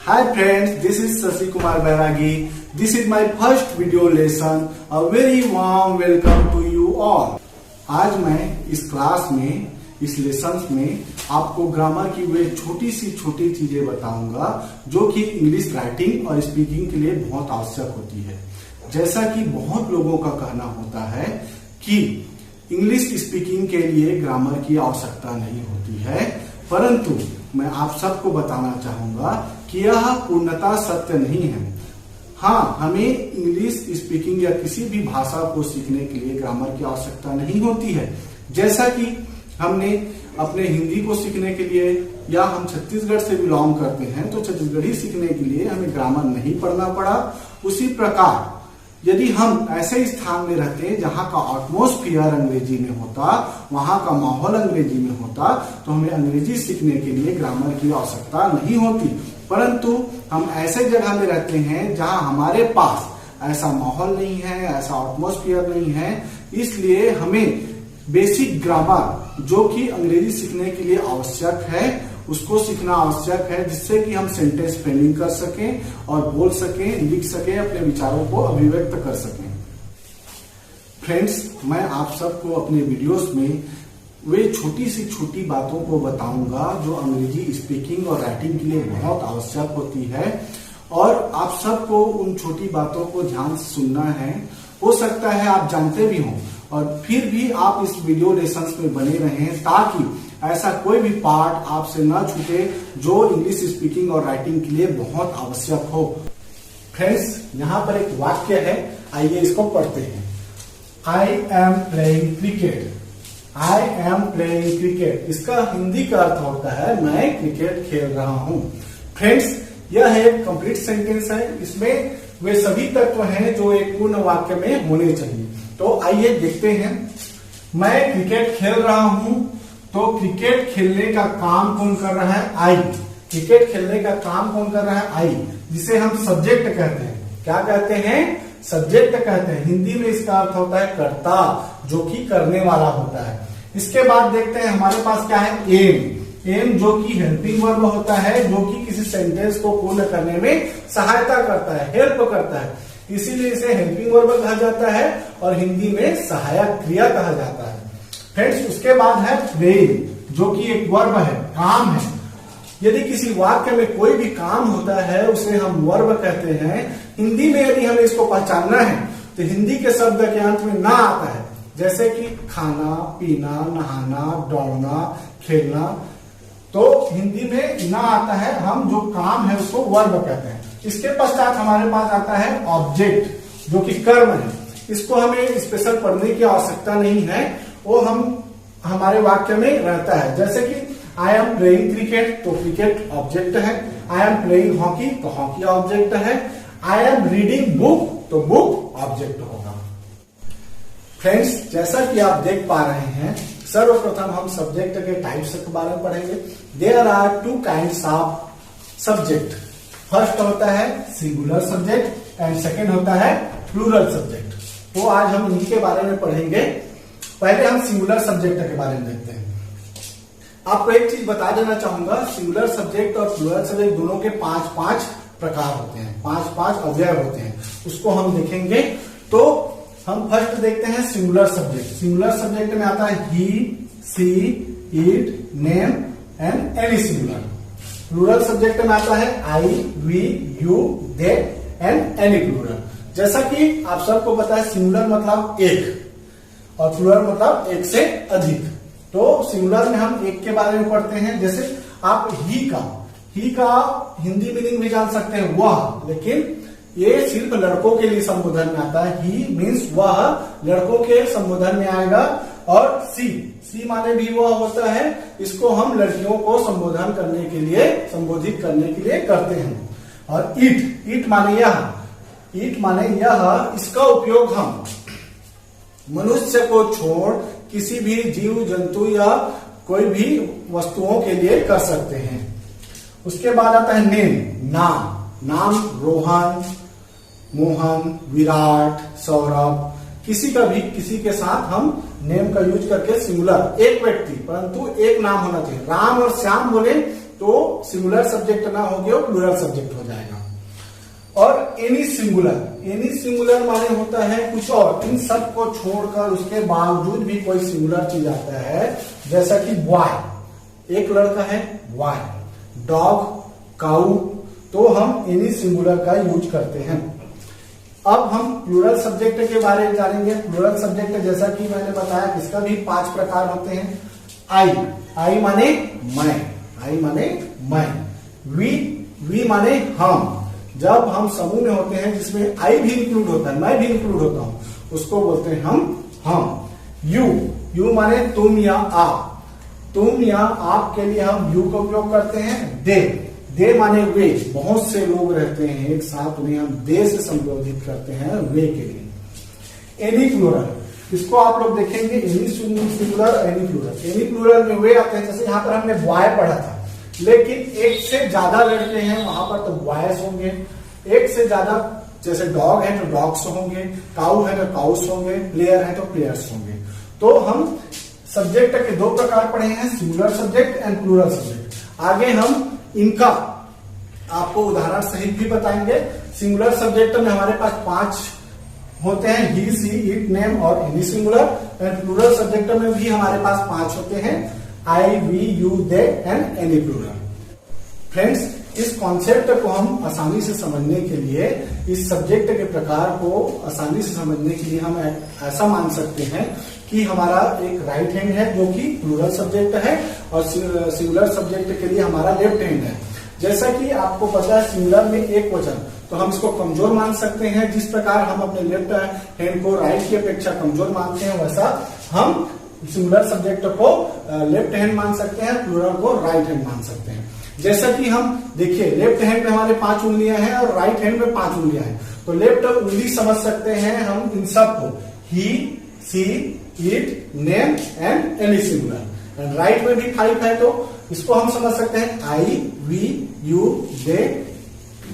Hi friends, this is Sasi Kumar Bairagi. This is my first video lesson. A very warm welcome to you all. आज मैं इस class में, इस lesson में आपको grammar की वे छोटी चीजें बताऊंगा जो कि इंग्लिश राइटिंग और स्पीकिंग के लिए बहुत आवश्यक होती है। जैसा कि बहुत लोगों का कहना होता है कि इंग्लिश स्पीकिंग के लिए ग्रामर की आवश्यकता नहीं होती है, परंतु मैं आप सबको बताना चाहूंगा कि यह पूर्णतः सत्य नहीं है। हाँ, हमें इंग्लिश स्पीकिंग या किसी भी भाषा को सीखने के लिए ग्रामर की आवश्यकता नहीं होती है। जैसा कि हमने अपने हिंदी को सीखने के लिए या हम छत्तीसगढ़ से बिलोंग करते हैं तो छत्तीसगढ़ी सीखने के लिए हमें ग्रामर नहीं पढ़ना पड़ा। उसी प्रकार यदि हम ऐसे स्थान में रहते जहां का एटमॉस्फेयर अंग्रेजी में होता, वहां का माहौल अंग्रेजी में होता, तो हमें अंग्रेजी सीखने के लिए ग्रामर की आवश्यकता नहीं होती। परंतु हम ऐसे जगह में रहते हैं जहां हमारे पास ऐसा माहौल नहीं है, ऐसा एटमॉस्फेयर नहीं है, इसलिए हमें बेसिक ग्रामर जो कि अंग्रेजी सीखने के लिए आवश्यक है उसको सीखना आवश्यक है, जिससे कि हम सेंटेंस फ्रेमिंग कर सकें और बोल सकें, लिख सकें, अपने विचारों को अभिव्यक्त कर सकें। फ्रेंड्स, मैं आप सबको अपने वीडियोस में वे छोटी बातों को बताऊंगा जो अंग्रेजी स्पीकिंग और राइटिंग के लिए बहुत आवश्यक होती है, और आप सबको उन छोटी बातों को ध्यान से सुनना है। हो सकता है आप जानते भी हों और फिर भी आप इस वीडियो लेसन्स में बने रहें ताकि ऐसा कोई भी पार्ट आपसे ना छूटे जो इंग्लिश स्पीकिंग और राइटिंग के लिए बहुत आवश्यक हो। फ्रेंड्स, यहाँ पर एक वाक्य है, आइए इसको पढ़ते हैं। I am playing cricket. I am playing cricket, इसका हिंदी का अर्थ होता है मैं क्रिकेट खेल रहा हूँ। फ्रेंड्स, यह एक कंप्लीट सेंटेंस है। इसमें वे सभी तत्व हैं जो एक पूर्ण वाक्य में होने चाहिए। तो आइए देखते हैं। मैं क्रिकेट खेल रहा हूं, तो क्रिकेट खेलने का काम कौन कर रहा है? आई। क्रिकेट खेलने का काम कौन कर रहा है? आई, जिसे हम सब्जेक्ट कहते हैं। क्या कहते हैं? सब्जेक्ट कहते हैं। हिंदी में इसका अर्थ होता है कर्ता, जो कि करने वाला होता है। इसके बाद देखते हैं हमारे पास क्या है? एम। एम जो कि हेल्पिंग वर्ब होता है, जो कि किसी सेंटेंस को पूर्ण करने में सहायता करता है, हेल्प करता है, इसीलिए इसे हेल्पिंग वर्ब कहा जाता है और हिंदी में सहायक क्रिया कहा जाता है। फ्रेंड्स, उसके बाद है प्लेइंग, जो कि एक वर्ब है, काम है। यदि किसी वाक्य में कोई भी काम होता है उसे हम वर्ब कहते हैं। हिंदी में यदि हमें इसको पहचानना है तो हिंदी के शब्द के अंत में ना आता है, जैसे कि खाना, पीना, नहाना, दौड़ना, खेलना, तो हिंदी में ना आता है। हम जो काम है उसको वर्ब कहते हैं। इसके पश्चात हमारे पास आता है ऑब्जेक्ट, जो कि कर्म है। इसको हमें स्पेशल पढ़ने की आवश्यकता नहीं है, वो हम हमारे वाक्य में रहता है। जैसे कि आई एम प्लेइंग क्रिकेट, तो क्रिकेट ऑब्जेक्ट है। आई एम प्लेइंग हॉकी, तो हॉकी ऑब्जेक्ट है। आई एम रीडिंग बुक, तो बुक ऑब्जेक्ट होगा। फ्रेंड्स, जैसा कि आप देख पा रहे हैं, सर्वप्रथम हम सब्जेक्ट के टाइप्स के बारे में पढ़ेंगे। There are two kinds of subject. First होता है सिंगुलर सब्जेक्ट एंड सेकेंड होता है प्लूरल सब्जेक्ट। तो आज हम इन्हीं के बारे में पढ़ेंगे। पहले हम सिंगुलर सब्जेक्ट के बारे में देखते हैं। आपको एक चीज बता देना चाहूंगा, सिंगुलर सब्जेक्ट और प्लूरल सब्जेक्ट दोनों के 5-5 प्रकार होते हैं, 5-5 अवयव होते हैं। उसको हम देखेंगे। तो हम फर्स्ट देखते हैं सिंगुलर सब्जेक्ट। सिंगुलर सब्जेक्ट में आता है he, she, it, name and any singular. Plural subject में आता है I, we, you, they and any plural. जैसा कि आप सबको पता है, सिंगुलर मतलब एक और प्लूरल मतलब एक से अधिक। तो सिंगुलर में हम एक के बारे में पढ़ते हैं। जैसे आप ही का हिंदी मीनिंग भी जान सकते हैं, वह, लेकिन ये सिर्फ लड़कों के लिए संबोधन में आता है। ही मीन्स वह, लड़कों के संबोधन में आएगा। और सी माने भी वह होता है, इसको हम लड़कियों को संबोधन करने के लिए, संबोधित करने के लिए करते हैं। और इट माने यह, इसका उपयोग हम मनुष्य को छोड़ किसी भी जीव जंतु या कोई भी वस्तुओं के लिए कर सकते हैं। उसके बाद आता है नेम, नाम रोहन, मोहन, विराट, सौरभ, किसी के साथ हम नेम का यूज करके सिंगुलर, एक व्यक्ति परंतु एक नाम होना चाहिए। राम और श्याम बोले तो सिंगुलर सब्जेक्ट ना होगे वो प्लूरल सब्जेक्ट हो जाएगा। और एनी सिंगुलर माने होता है कुछ और, इन सब को छोड़कर उसके बावजूद भी कोई सिंगुलर चीज आता है, जैसा कि बॉय, एक लड़का है बॉय, डॉग, काऊ, तो हम एनी सिंगुलर का यूज करते हैं। अब हम प्लूरल सब्जेक्ट के बारे में जानेंगे। प्लूरल सब्जेक्ट जैसा कि मैंने बताया इसका भी 5 प्रकार होते हैं। आई माने मैं, वी माने हम, जब हम समूह में होते हैं जिसमें आई भी इंक्लूड होता है, मैं भी इंक्लूड होता हूं, उसको बोलते हैं हम। यू माने तुम या आप के लिए हम यू का उपयोग करते हैं। दे माने वे, बहुत से लोग रहते हैं एक साथ, उन्हें हम दे से संबोधित करते हैं वे के लिए। एनी प्लूरल, इसको आप लोग देखेंगे, any singular, any plural. Any plural में वे आते हैं, जैसे यहाँ पर हमने बॉय पढ़ा था, लेकिन एक से ज्यादा लड़के हैं वहां पर तो बॉयज होंगे, एक से ज्यादा, जैसे डॉग है तो डॉग्स होंगे, काऊ है तो काउस होंगे, प्लेयर है तो प्लेयर्स होंगे। तो हम सब्जेक्ट के 2 प्रकार पढ़े हैं, singular subject and plural subject. आगे हम इनका आपको उदाहरण सहित भी बताएंगे। सिंगुलर सब्जेक्ट में हमारे पास 5 होते हैं, ही, सी, इट, नेम और any singular. And plural subject में भी हमारे पास 5 होते हैं, I, we, you, they and any plural. Friends, इस कॉन्सेप्ट को हम आसानी से समझने के लिए, इस सब्जेक्ट के प्रकार को आसानी से समझने के लिए हम ऐसा मान सकते हैं कि हमारा एक राइट हैंड है जो कि प्लूरल सब्जेक्ट है, और सिंगुलर सब्जेक्ट के लिए हमारा लेफ्ट हैंड है। जैसा कि आपको पता है सिंगुलर में एक वचन, तो हम इसको कमजोर मान सकते हैं। जिस प्रकार हम अपने लेफ्ट हैंड को राइट की अपेक्षा कमजोर मानते हैं, वैसा हम सिंगुलर सब्जेक्ट को लेफ्ट हैंड मान सकते हैं, प्लूरल को राइट हैंड मान सकते हैं। जैसा कि हम देखिए, लेफ्ट हैंड में हमारे 5 उंगलियां हैं और राइट हैंड में 5 उंगलियां हैं, तो लेफ्ट उंगली समझ सकते हैं हम इन सब को, he, she, it, name and any singular. And right में भी 5 है, तो इसको हम समझ सकते हैं I, we, you, they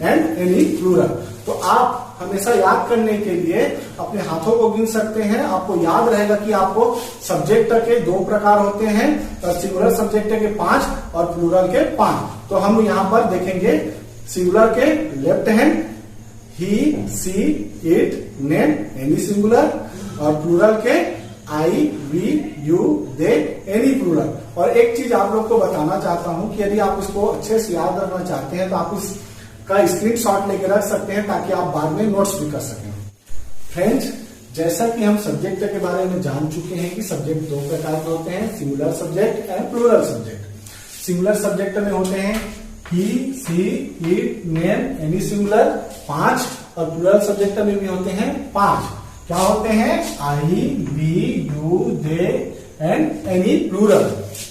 and any plural. तो आप हमेशा याद करने के लिए अपने हाथों को गिन सकते हैं। आपको याद रहेगा कि आपको सब्जेक्ट के 2 प्रकार होते हैं, सिंगुलर सब्जेक्ट के 5 और प्लूरल के 5। तो हम यहाँ पर देखेंगे सिंगुलर के left hand he, she, it, name, any singular, और प्लूरल के I, we, you, they, any plural. और एक चीज आप लोग को बताना चाहता हूं कि यदि आप इसको अच्छे से याद रखना चाहते हैं तो आप इसका स्क्रीनशॉट लेकर रख सकते हैं, ताकि आप बाद में नोट्स भी कर सकें। फ्रेंड्स, जैसा कि हम सब्जेक्ट के बारे में जान चुके हैं कि सब्जेक्ट 2 प्रकार के होते हैं, singular subject and plural subject. Singular subject में होते हैं he, she, it, name, any singular 5, और प्लूरल सब्जेक्ट में भी होते हैं 5। क्या होते हैं? I, we, you, they and any plural.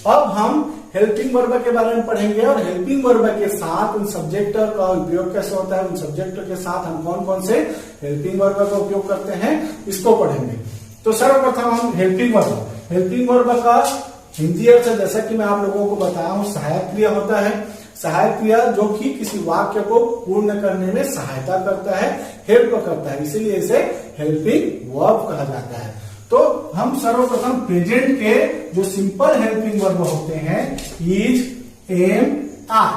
अब हम हेल्पिंग वर्ब के बारे में पढ़ेंगे, और हेल्पिंग वर्ब के साथ उन सब्जेक्ट का उपयोग कैसे होता है, उन सब्जेक्ट के साथ हम कौन कौन से हेल्पिंग वर्ब का उपयोग करते हैं, इसको पढ़ेंगे। तो सर्वप्रथम हम हेल्पिंग वर्ब का हिंदी अर्थ, जैसा कि मैं आप लोगों को बताया हूं, सहायक क्रिया होता है। सहायक क्रिया जो कि किसी वाक्य को पूर्ण करने में सहायता करता है, हेल्प करता है, इसीलिए इसे हेल्पिंग वर्ब कहा जाता है। तो हम सर्वप्रथम प्रेजेंट के जो सिंपल हेल्पिंग वर्ब होते हैं, इज, एम, आर,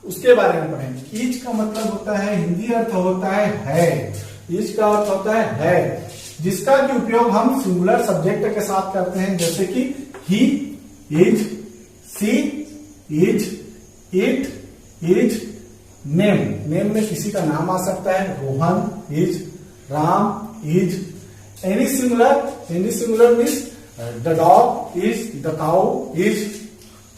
उसके बारे में पढ़ेंगे। इज का मतलब होता है, हिंदी अर्थ होता है। इज का अर्थ होता है, जिसका कि उपयोग हम सिंगुलर सब्जेक्ट के साथ करते हैं, जैसे कि he, is, she, is, it, is, name. Name में किसी का नाम आ सकता है, Rohan, is, Ram, is. Any singular means the dog is, the cow is.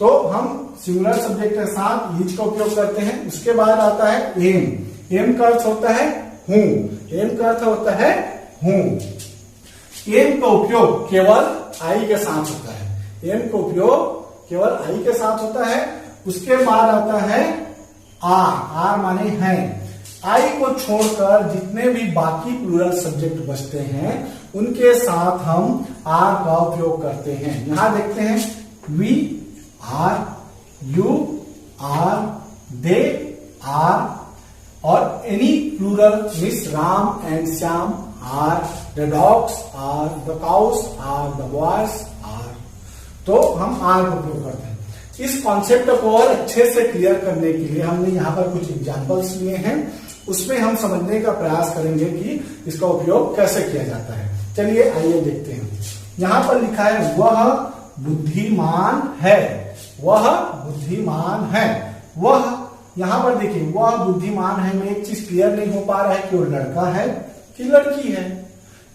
तो हम सिंगुलर सब्जेक्ट के साथ इज का उपयोग करते हैं। उसके बाद आता है एम। एम का अर्थ होता है हूं। एम का अर्थ होता है हूं। एम का उपयोग केवल आई के साथ होता है। एम का उपयोग केवल आई के साथ होता है। उसके बाद आता है आर। आर माने है। आई को छोड़कर जितने भी बाकी प्लूरल सब्जेक्ट बचते हैं, उनके साथ हम आर का उपयोग करते हैं। यहां देखते हैं, we are, you are, they are, और any plural means Ram and Shyam are, the dogs are, the cows are, the boys are. तो हम आर का उपयोग करते हैं। इस कॉन्सेप्ट को और अच्छे से क्लियर करने के लिए हमने यहाँ पर कुछ एग्जांपल्स लिए हैं, उसमें हम समझने का प्रयास करेंगे कि इसका उपयोग कैसे किया जाता है। चलिए आइए देखते हैं। यहाँ पर लिखा है वह बुद्धिमान है, वह बुद्धिमान है। वह, यहाँ पर देखिए वह बुद्धिमान है में एक चीज क्लियर नहीं हो पा रहा है कि वो लड़का है कि लड़की है।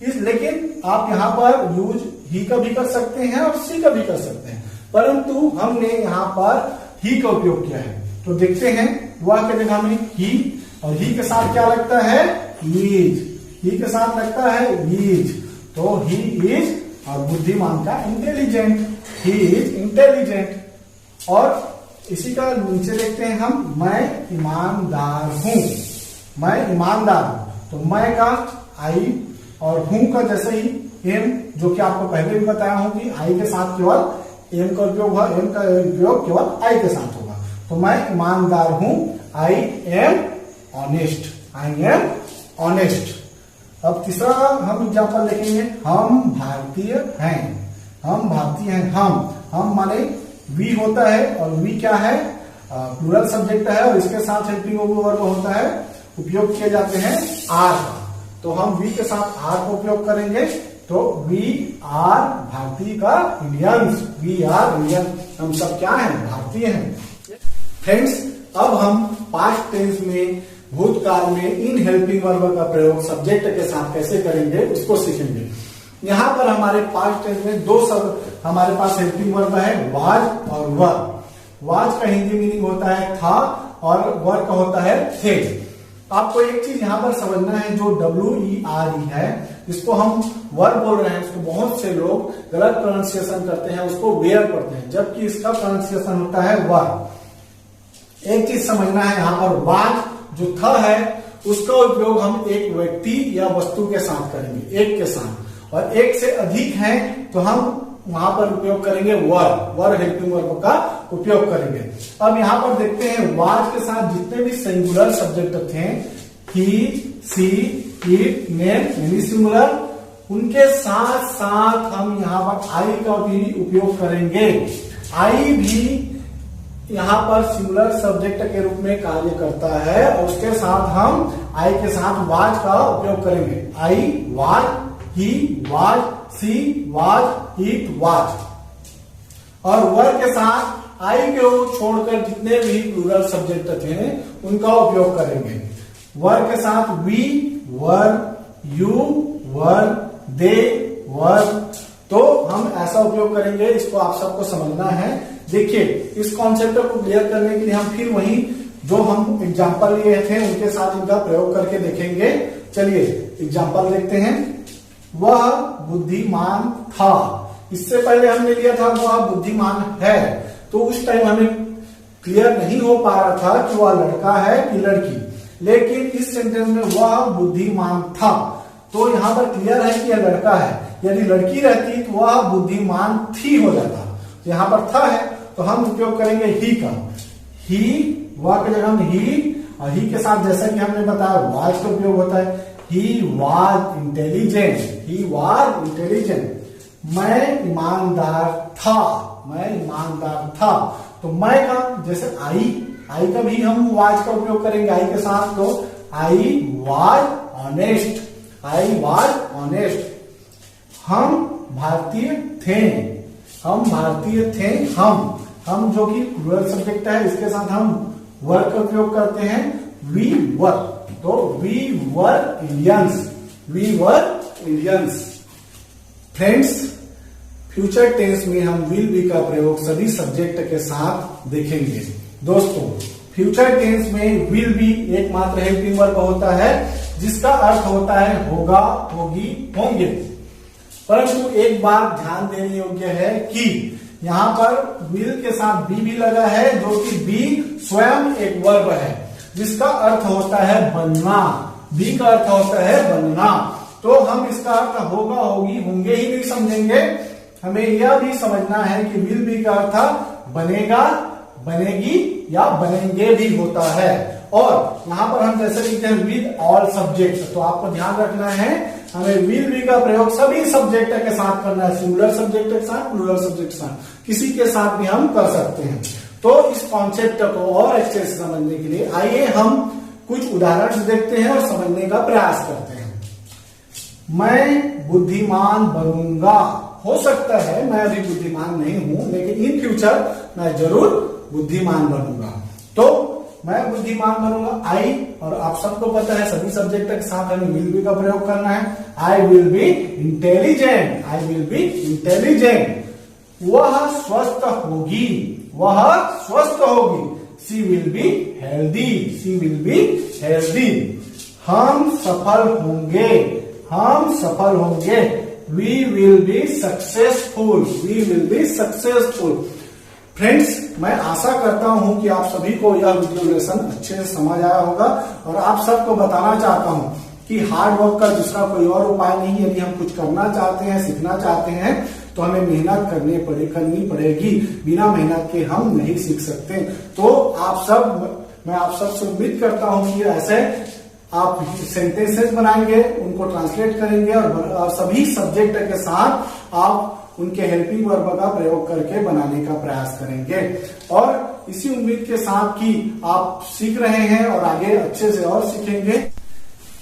लेकिन आप यहाँ पर यूज ही का भी कर सकते हैं और सी का भी कर सकते हैं, परंतु हमने यहाँ पर ही का उपयोग किया है। तो देखते हैं वह के जगह में ही, और ही के साथ क्या लगता है, इज। ही के साथ लगता है इज, तो ही इज, और बुद्धिमान का इंटेलिजेंट, ही इज इंटेलिजेंट। और इसी का नीचे देखते हैं हम, मैं ईमानदार हूं, मैं ईमानदार हूं। तो मैं का आई और हूं का जैसे ही एम, जो कि आपको पहले भी बताया हूं कि आई के साथ केवल एम का उपयोग हुआ, एम का उपयोग केवल आई के साथ होगा। तो मैं ईमानदार हूं, I am honest, I am honest. अब तीसरा हम एग्जाम्पल देखेंगे, हम भारतीय हैं, हम भारतीय हैं। हम माने वी होता है, और वी क्या है, प्लूरल सब्जेक्ट है, और इसके साथ हेल्पिंग वर्ब होता है, उपयोग किए जाते हैं आर का। तो हम वी के साथ आर का उपयोग करेंगे, तो वी आर भारतीय का इंडियंस, वी आर इंडियन, हम सब क्या हैं, भारतीय हैं। फ्रेंड्स, अब हम पास्ट टेंस में, भूतकाल में इन हेल्पिंग वर्ब का प्रयोग सब्जेक्ट के साथ कैसे करेंगे उसको सीखेंगे। यहाँ पर हमारे पास्ट टेंस में दो शब्द हमारे पास हेल्पिंग वर्ब है, वाज और वर। वाज का हिंदी मीनिंग होता है था, और वर का होता है थे। आपको एक चीज यहाँ पर समझना है, जो WERE है, जिसको हम वर बोल रहे हैं, उसको बहुत से लोग गलत प्रोनाउंसिएशन करते हैं, उसको वेयर पढ़ते हैं, जबकि इसका प्रोनाउंसिएशन होता है वर। एक चीज समझना है, यहाँ पर वाज जो था है, उसका उपयोग हम एक व्यक्ति या वस्तु के साथ करेंगे, एक के साथ, और एक से अधिक है तो हम वहां पर उपयोग करेंगे वर हेल्पिंग वर्ब का उपयोग करेंगे। अब यहाँ पर देखते हैं, वाज के साथ जितने भी सिंगुलर सब्जेक्ट थे, ही, सी, इट, नेम, यानी सिंगुलर, उनके साथ साथ हम यहाँ पर आई का भी उपयोग करेंगे। आई भी यहाँ पर सिंगुलर सब्जेक्ट के रूप में कार्य करता है, और उसके साथ हम आई के साथ वाज का उपयोग करेंगे। I, was, he, was, she, was, it, was. और वर के साथ आई के छोड़कर जितने भी प्लूरल सब्जेक्ट थे उनका उपयोग करेंगे। वर के साथ वी, वर, यू, वर, दे, वर। तो हम ऐसा उपयोग करेंगे, इसको आप सबको समझना है। देखिए, इस कॉन्सेप्ट को क्लियर करने के लिए हम फिर वही जो हम एग्जाम्पल लिए थे उनके साथ इनका प्रयोग करके देखेंगे। चलिए एग्जाम्पल देखते हैं। वह बुद्धिमान था, इससे पहले हमने लिया था वह बुद्धिमान है, तो उस टाइम हमें क्लियर नहीं हो पा रहा था कि वह लड़का है कि लड़की, लेकिन इस सेंटेंस में वह बुद्धिमान था, तो यहाँ पर क्लियर है कि यह लड़का है। यदि लड़की रहती तो वह बुद्धिमान थी हो जाता, यहाँ पर था है, तो हम उपयोग करेंगे ही का। ही, वह के जगह में ही, और ही के साथ जैसा कि हमने बताया वाज का उपयोग होता है। He was intelligent, he was intelligent. मैं ईमानदार था, मैं ईमानदार था। तो मैं का जैसे आई का भी हम वाज का उपयोग करेंगे आई के साथ, तो I was honest, I was honest. हम भारतीय थे, हम भारतीय थे। हम जो कि प्लूरल सब्जेक्ट है, इसके साथ हम वर का उपयोग करते हैं, वी वर। तो we were Indians, we were Indians. Friends, future tense में हम विल बी का प्रयोग सभी सब्जेक्ट के साथ देखेंगे। दोस्तों, फ्यूचर टेंस में विल बी एकमात्र हेल्पिंग वर्ब होता है, जिसका अर्थ होता है होगा, होगी, होंगे। परंतु एक बात ध्यान देने योग्य है कि यहाँ पर विल के साथ बी भी लगा है, जो कि बी स्वयं एक वर्ब है, जिसका अर्थ होता है बनना। बी का अर्थ होता है बनना। तो हम इसका अर्थ होगा, होगी, होंगे ही नहीं समझेंगे, हमें यह भी समझना है कि विल बी का अर्थ बनेगा, बनेगी या बनेंगे भी होता है। और यहाँ पर हम जैसे लिखते हैं विद ऑल सब्जेक्ट, तो आपको ध्यान रखना है हमें विल बी का प्रयोग सभी सब्जेक्ट के साथ करना है, सिंगुलर सब्जेक्ट के साथ, प्लूरल सब्जेक्ट के साथ, किसी के साथ भी हम कर सकते हैं। तो इस कॉन्सेप्ट को और अच्छे से समझने के लिए आइए हम कुछ उदाहरण देखते हैं और समझने का प्रयास करते हैं। मैं बुद्धिमान बनूंगा। हो सकता है मैं अभी बुद्धिमान नहीं हूं, लेकिन इन फ्यूचर मैं जरूर बुद्धिमान बनूंगा। तो मैं बुद्धिमान बनूंगा, आई, और आप सबको पता है सभी सब्जेक्ट के साथ हमें विल बी का प्रयोग करना है। I will be intelligent, I will be intelligent. वह स्वस्थ होगी, वह स्वस्थ होगी। She will be healthy, she will be healthy. हम सफल होंगे, हम सफल होंगे। We will be successful, we will be successful. Friends, मैं आशा करता हूं कि आप सभी को यह वीडियो लेसन अच्छे से समझ आया होगा, और आप सबको बताना चाहता हूं कि हार्ड वर्क का दूसरा कोई और उपाय नहीं। यदि हम कुछ करना चाहते हैं, सीखना चाहते हैं, तो हमें मेहनत करनी पड़ेगी। बिना मेहनत के हम नहीं सीख सकते। तो मैं आप सब से उम्मीद करता हूं कि ऐसे आप सेंटेंसेस बनाएंगे, उनको ट्रांसलेट करेंगे, और सभी सब्जेक्ट के साथ आप उनके हेल्पिंग वर्ब का प्रयोग करके बनाने का प्रयास करेंगे। और इसी उम्मीद के साथ कि आप सीख रहे हैं और आगे अच्छे से और सीखेंगे।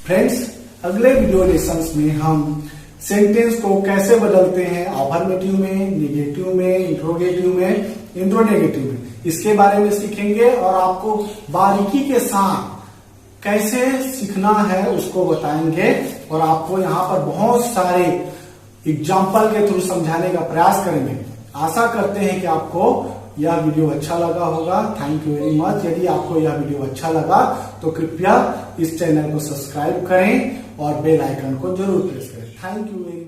फ्रेंड्स, अगले वीडियो लेसन्स में हम सेंटेंस को कैसे बदलते हैं, अफर्मेटिव में, नेगेटिव में, इंट्रोगेटिव में, इंट्रोनेगेटिव में, इसके बारे में सीखेंगे, और आपको बारीकी के साथ कैसे सीखना है उसको बताएंगे, और आपको यहाँ पर बहुत सारे एग्जाम्पल के थ्रू समझाने का प्रयास करेंगे। आशा करते हैं कि आपको यह वीडियो अच्छा लगा होगा। Thank you very much. यदि आपको यह वीडियो अच्छा लगा तो कृपया इस चैनल को सब्सक्राइब करें और बेल आइकन को जरूर प्रेस करें। Thank you very much.